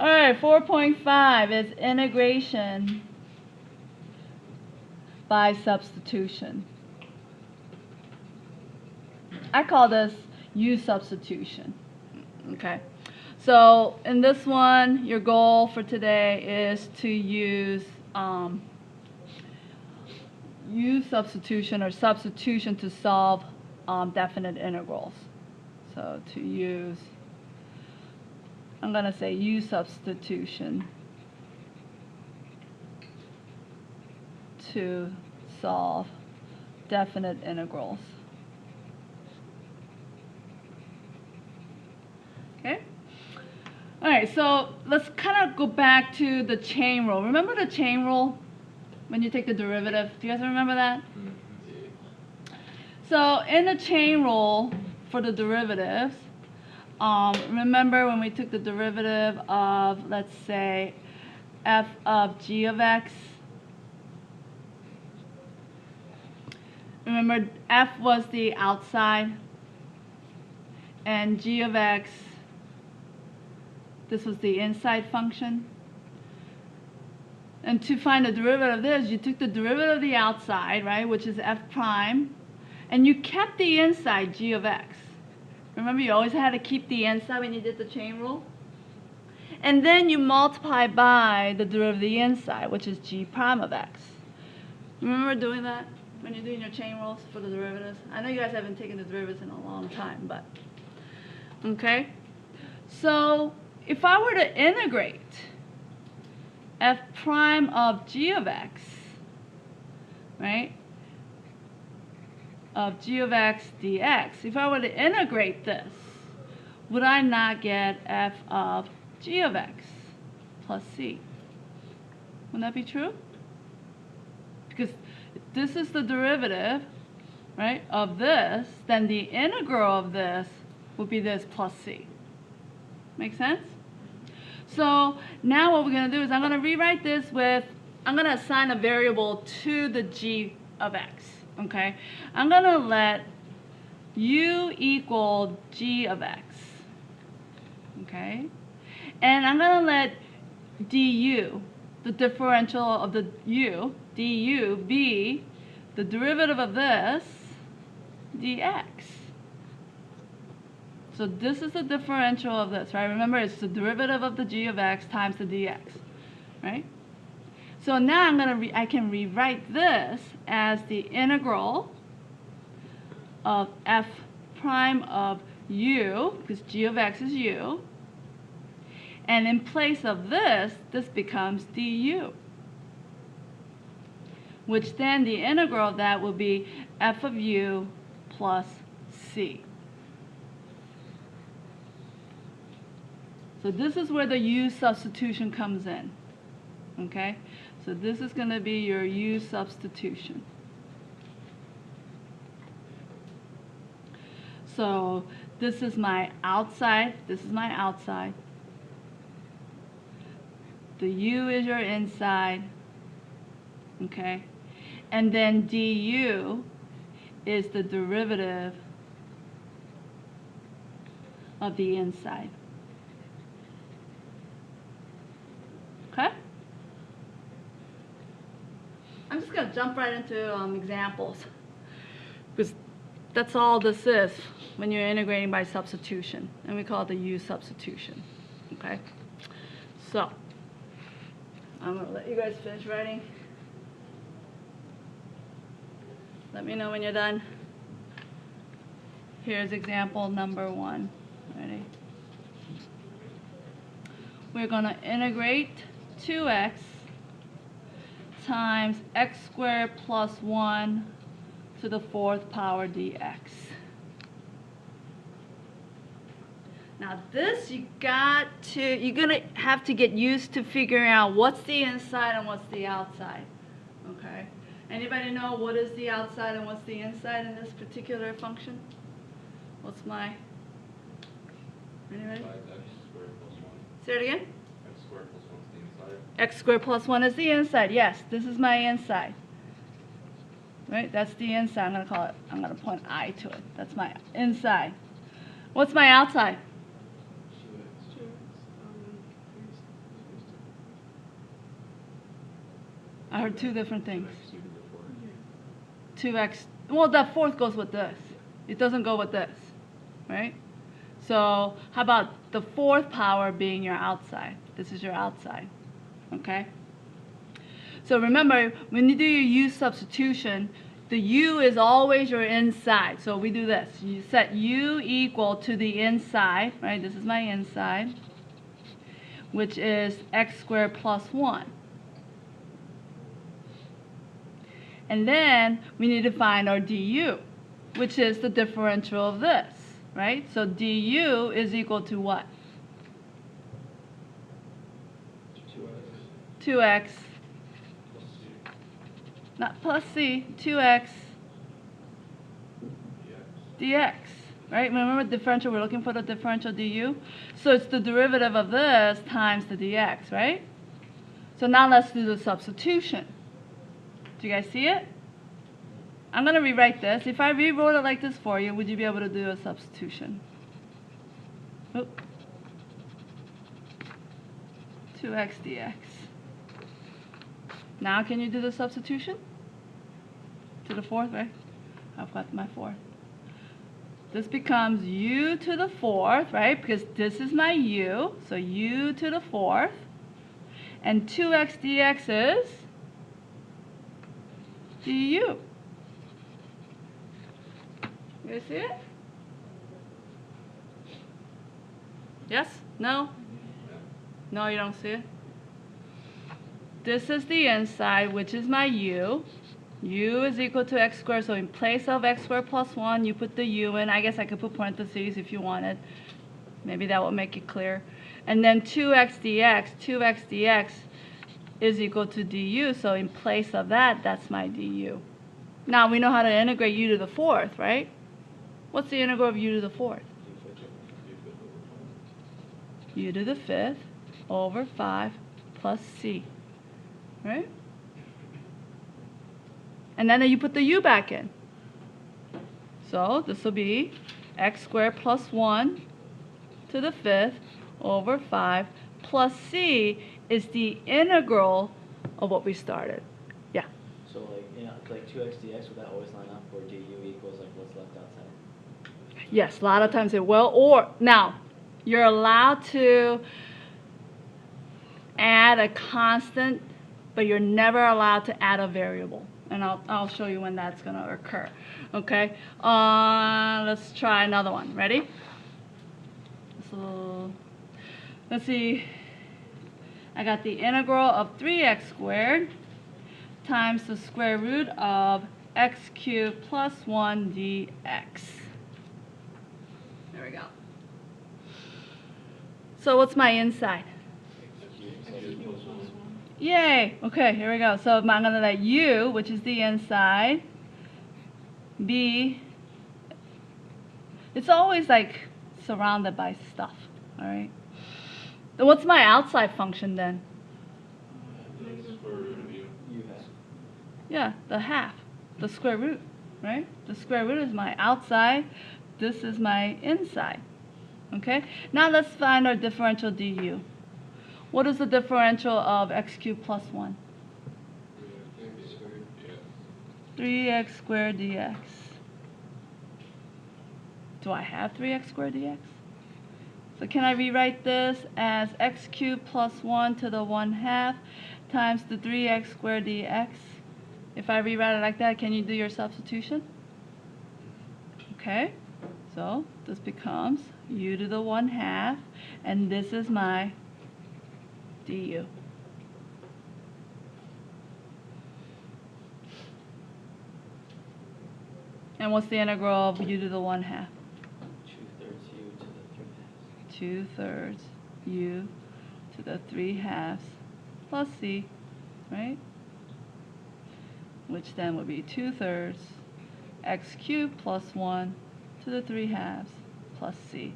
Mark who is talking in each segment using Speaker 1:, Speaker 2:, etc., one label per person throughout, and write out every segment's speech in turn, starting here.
Speaker 1: All right, 4.5 is integration by substitution. I call this U substitution. Okay. So in this one, your goal for today is to use U substitution or substitution to solve definite integrals. So to use, I'm going to say U substitution to solve definite integrals. Okay? All right, so let's kind of go back to the chain rule. Remember the chain rule when you take the derivative? Do you guys remember that? So in the chain rule for the derivatives, remember when we took the derivative of, let's say, f of g of x? Remember, f was the outside, and g of x, this was the inside function. And to find the derivative of this, you took the derivative of the outside, right, which is f prime, and you kept the inside, g of x. Remember, you always had to keep the inside when you did the chain rule? And then you multiply by the derivative of the inside, which is g prime of x. Remember doing that when you're doing your chain rules for the derivatives? I know you guys haven't taken the derivatives in a long time, but okay. So if I were to integrate f prime of g of x, right, of g of x dx, if I were to integrate this, would I not get f of g of x plus c? Wouldn't that be true? Because if this is the derivative, right, of this, then the integral of this would be this plus c. Make sense? So now what we're going to do is I'm going to rewrite this with, I'm going to assign a variable to the g of x. Okay? I'm going to let u equal g of x. Okay? And I'm going to let du, the differential of the u, du, be the derivative of this dx. So this is the differential of this, right? Remember, it's the derivative of the g of x times the dx, right? So now I can rewrite this as the integral of f prime of u, because g of x is u, and in place of this becomes du, which then the integral of that will be f of u plus c. So this is where the u substitution comes in, okay? So this is going to be your u substitution. So this is my outside, this is my outside. The u is your inside, okay? And then du is the derivative of the inside. Okay? I'm just going to jump right into examples, because that's all this is when you're integrating by substitution, and we call it the u substitution. Okay? So I'm going to let you guys finish writing. Let me know when you're done. Here's example number 1. Ready? We're going to integrate 2x times x squared plus 1 to the 4th power dx. Now this you're gonna have to get used to figuring out what's the inside and what's the outside. Okay? Anybody know what is the outside and what's the inside in this particular function? What's my? Anybody? Say it again. X squared plus 1 is the inside. Yes, this is my inside. Right? That's the inside. I'm going to point I to it. That's my inside. What's my outside? I heard two different things. 2x, well, that fourth goes with this. It doesn't go with this, right? So how about the fourth power being your outside? This is your outside, okay? So remember, when you do your u substitution, the u is always your inside. So we do this. You set u equal to the inside, right? This is my inside, which is x squared plus 1. And then we need to find our du, which is the differential of this, right? So du is equal to what? 2x. Not plus c, 2x dx, right? Remember differential, we're looking for the differential du. So it's the derivative of this times the dx, right? So now let's do the substitution. Do you guys see it? I'm going to rewrite this. If I rewrote it like this for you, would you be able to do a substitution? Oop. 2x dx. Now can you do the substitution? To the fourth, right? I've got my fourth. This becomes u to the fourth, right? Because this is my u, so u to the fourth. And 2x dx is du. You guys see it? Yes? No? No, you don't see it? This is the inside, which is my u. U is equal to x squared, so in place of x squared plus 1, you put the u in. I guess I could put parentheses if you wanted. Maybe that will make it clear. And then 2x dx is equal to du, so in place of that, that's my du. Now we know how to integrate u to the fourth, right? What's the integral of u to the fourth? U to the fifth over 5 plus c, right? And then you put the u back in. So this will be x squared plus 1 to the fifth over 5 plus c is the integral of what we started. Yeah?
Speaker 2: So like 2x dx, would that always line up where du equals like what's left outside?
Speaker 1: Yes, a lot of times it will. Or now, you're allowed to add a constant, but you're never allowed to add a variable. And I'll show you when that's going to occur. Okay? Let's try another one. Ready? So, let's see. I got the integral of 3x squared times the square root of x cubed plus 1 dx. There we go. So what's my inside? Yay! Okay, here we go. So I'm going to let u, which is the inside, be, it's always like surrounded by stuff, all right? Then what's my outside function then? Yeah, the half, the square root, right? The square root is my outside, this is my inside, okay? Now let's find our differential du. What is the differential of x cubed plus 1? 3x squared dx. Do I have 3x squared dx? So can I rewrite this as x cubed plus 1 to the 1/2 times the 3x squared dx? If I rewrite it like that, can you do your substitution? Okay, so this becomes u to the 1/2, and this is my du. And what's the integral of u to the 1/2? 2/3 u to the 3/2 plus c, right? Which then would be 2/3 x cubed plus 1 to the 3/2 plus c.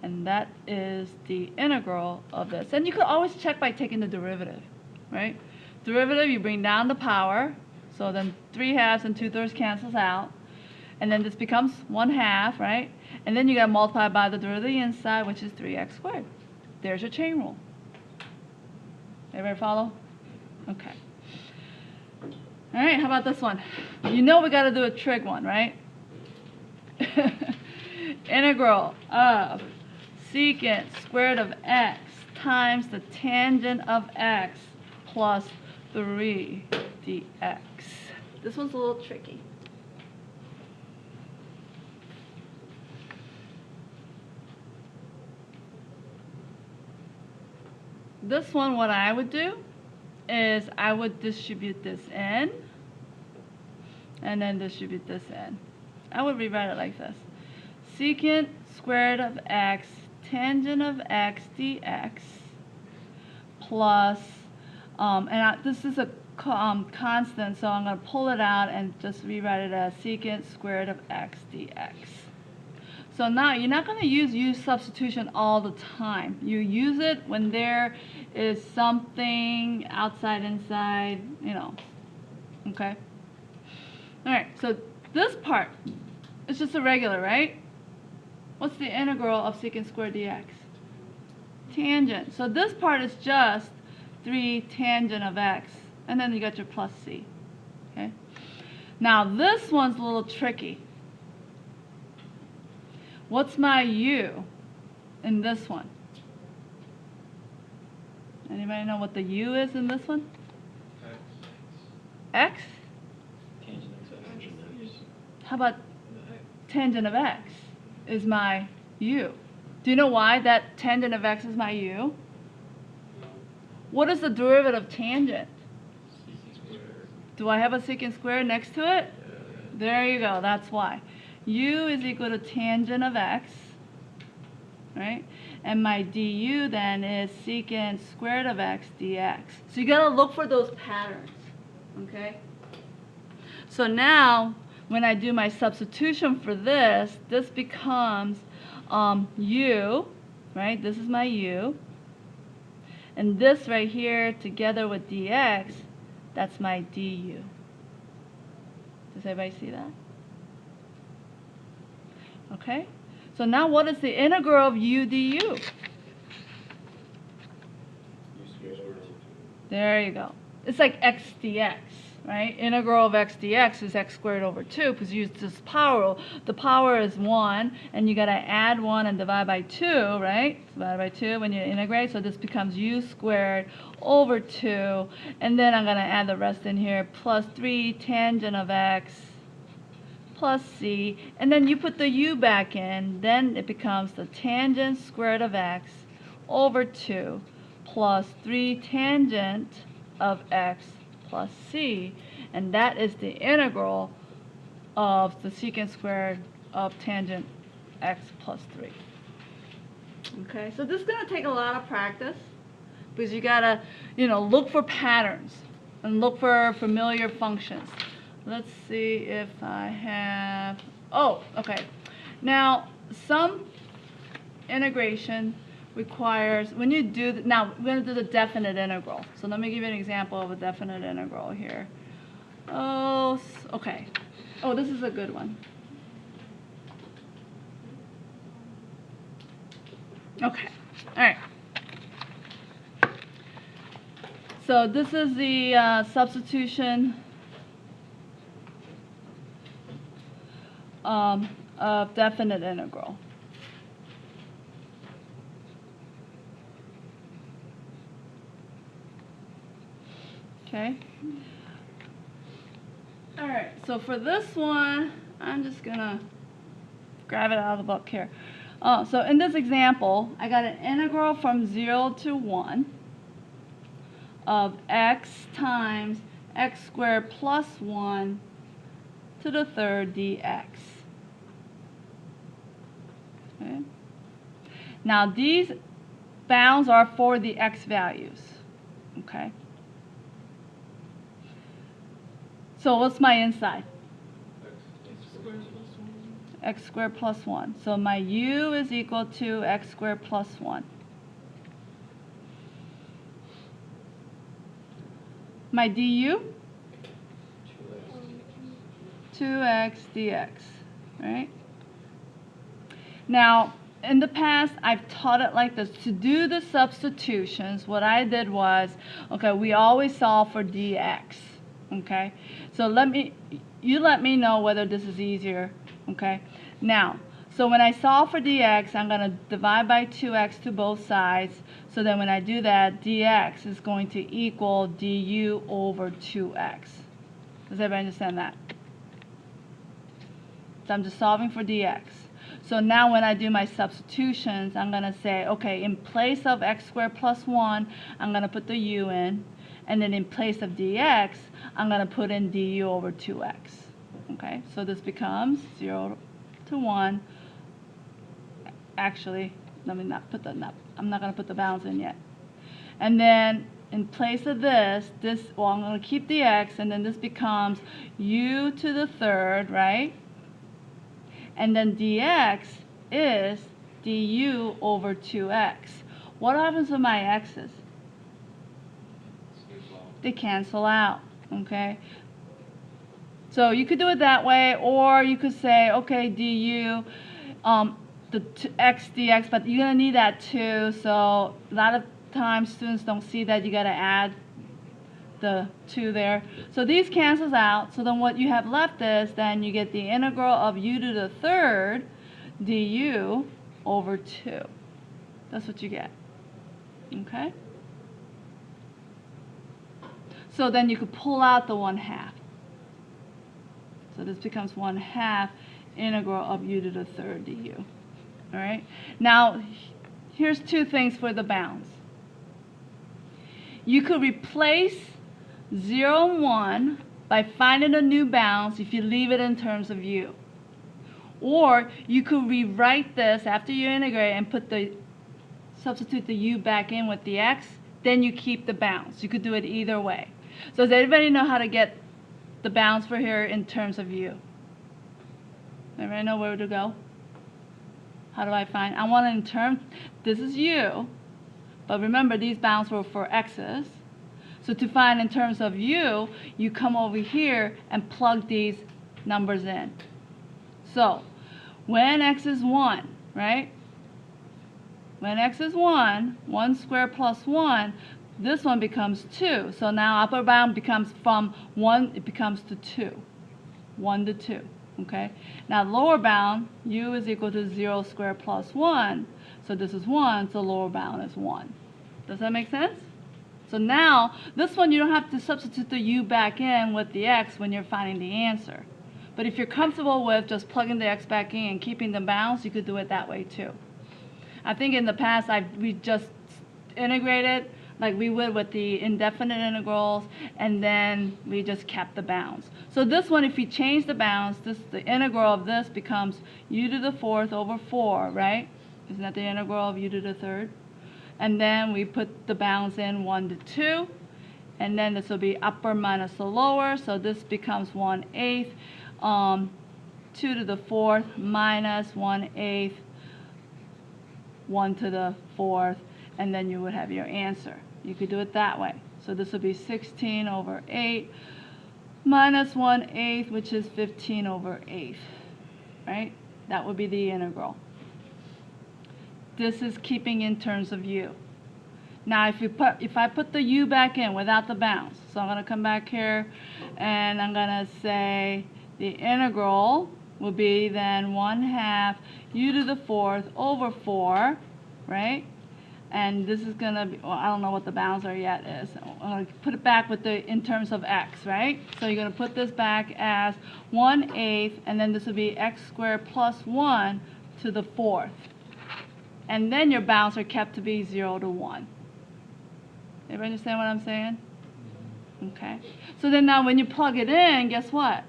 Speaker 1: And that is the integral of this. And you could always check by taking the derivative, right? Derivative, you bring down the power, so then 3/2 and 2/3 cancels out. And then this becomes 1/2, right? And then you got to multiply by the derivative of the inside, which is 3x squared. There's your chain rule. Everybody follow? Okay. All right, how about this one? You know we got to do a trig one, right? Integral of secant squared of x times the tangent of x plus 3 dx. This one's a little tricky. This one, what I would do is I would distribute this in and then distribute this in. I would rewrite it like this. Secant squared of x tangent of x dx plus, this is a constant, so I'm going to pull it out and just rewrite it as secant squared of x dx. So now you're not going to use substitution all the time. You use it when there is something outside, inside, you know. Okay? All right, so this part is just a regular, right? What's the integral of secant squared dx? Tangent. So this part is just 3 tangent of x, and then you got your plus c. Okay? Now this one's a little tricky. What's my u in this one? Anybody know what the u is in this one? X?
Speaker 2: Tangent of x.
Speaker 1: How about tangent of x is my u? Do you know why that tangent of x is my u? What is the derivative of tangent? Do I have a secant squared next to it? There you go, that's why. U is equal to tangent of x, right? And my du then is secant squared of x dx. So you gotta look for those patterns, okay? So now, when I do my substitution for this, this becomes u, right? This is my u. And this right here, together with dx, that's my du. Does everybody see that? Okay, so now what is the integral of u du? There you go. It's like x dx, right? Integral of x dx is x squared over 2 because you use this power rule. The power is 1, and you got to add 1 and divide by 2, right? Divide by 2 when you integrate, so this becomes u squared over 2, and then I'm going to add the rest in here, plus 3 tangent of x plus c, and then you put the u back in, then it becomes the tangent squared of x over 2 plus 3 tangent of x plus c, and that is the integral of the secant squared of tangent x plus 3. Okay, so this is going to take a lot of practice because you got to, look for patterns and look for familiar functions. Let's see if I have, okay. Now, some integration requires, when you do, now we're going to do the definite integral. So let me give you an example of a definite integral here. Okay. Oh, this is a good one. Okay, all right. So this is the substitution of definite integral. Okay. All right, so for this one, I'm just going to grab it out of the book here. So in this example, I got an integral from 0 to 1 of x times x squared plus 1 to the third dx. Okay. Now these bounds are for the x values. Okay. So what's my inside? X squared plus 1. So my u is equal to x squared plus 1. My du? 2x dx, right? Now, in the past, I've taught it like this. To do the substitutions, what I did was, okay, we always solve for dx, Okay, so you let me know whether this is easier. Okay, now, so when I solve for dx, I'm going to divide by 2x to both sides. So then when I do that, dx is going to equal du over 2x. Does everybody understand that? So I'm just solving for dx. So now when I do my substitutions, I'm going to say, okay, in place of x squared plus 1, I'm going to put the u in. And then in place of dx, I'm going to put in du over 2x. Okay, so this becomes 0 to 1. Actually, let me not put I'm not going to put the bounds in yet. And then in place of this, well, I'm going to keep the x, and then this becomes u to the third, right? And then dx is du over 2x. What happens with my x's? They cancel out, okay? So you could do it that way, or you could say, okay, du, x dx, but you're going to need that too. So a lot of times students don't see that. You got to add the 2 there. So these cancels out. So then what you have left is then you get the integral of u to the third du over 2. That's what you get. Okay? So then you could pull out the 1/2. So this becomes 1/2 integral of u to the third du. All right? Now, here's 2 things for the bounds. You could replace 0 and 1 by finding a new bounds if you leave it in terms of u. Or you could rewrite this after you integrate and substitute the u back in with the x, then you keep the bounds. You could do it either way. So does everybody know how to get the bounds for here in terms of u? Everybody know where to go? How do I find? I want it in terms, this is u, but remember these bounds were for x's. So to find in terms of u, you come over here and plug these numbers in. So when x is 1, right? When x is 1, 1 squared plus 1, this one becomes 2. So now upper bound becomes from 1, it becomes to 2. 1 to 2. Okay? Now lower bound, u is equal to 0 squared plus 1. So this is 1, so lower bound is 1. Does that make sense? So now, this one you don't have to substitute the u back in with the x when you're finding the answer. But if you're comfortable with just plugging the x back in and keeping the bounds, you could do it that way too. I think in the past we just integrated like we would with the indefinite integrals, and then we just kept the bounds. So this one, if you change the bounds, the integral of this becomes u to the fourth over 4, right? Isn't that the integral of u to the third? And then we put the bounds in 1 to 2, and then this will be upper minus the lower, so this becomes 1/8, 2 to the fourth minus 1/8, 1 to the fourth, and then you would have your answer. You could do it that way. So this would be 16 over 8 minus 1/8, which is 15 over 8, right? That would be the integral. This is keeping in terms of u. Now if I put the u back in without the bounds, so I'm going to come back here and I'm going to say the integral will be then 1/2 u to the fourth over 4, right? And this is going to be, well, I don't know what the bounds are yet is. I'm going to put it back with in terms of x, right? So you're going to put this back as 1/8, and then this will be x squared plus 1 to the fourth. And then your bounds are kept to be 0 to 1. Everybody understand what I'm saying? Okay. So then now when you plug it in, guess what?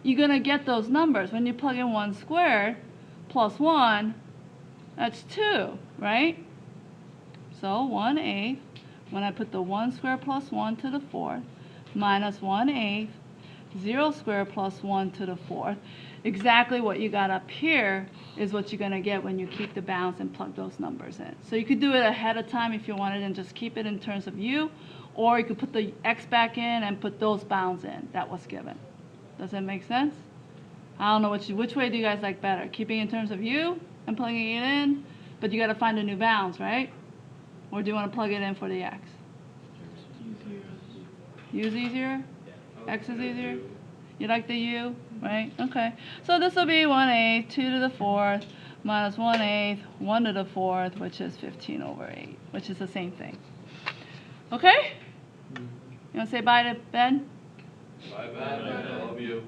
Speaker 1: You're going to get those numbers. When you plug in 1 squared plus 1, that's 2, right? So 1/8, when I put the 1 squared plus 1 to the fourth, minus 1/8, 0 squared plus 1 to the fourth. Exactly what you got up here is what you're going to get when you keep the bounds and plug those numbers in. So you could do it ahead of time if you wanted and just keep it in terms of u, or you could put the x back in and put those bounds in that was given. Does that make sense? I don't know which way do you guys like better? Keeping in terms of u and plugging it in, but you got to find the new bounds, right? Or do you want to plug it in for the x? U's easier? X is easier? You like the U, right? Okay. So this will be 1/8, 2 to the 4th, minus 1/8, 1 to the 4th, which is 15 over 8, which is the same thing. Okay? You want to say bye to Ben?
Speaker 3: Bye, Ben. I love you.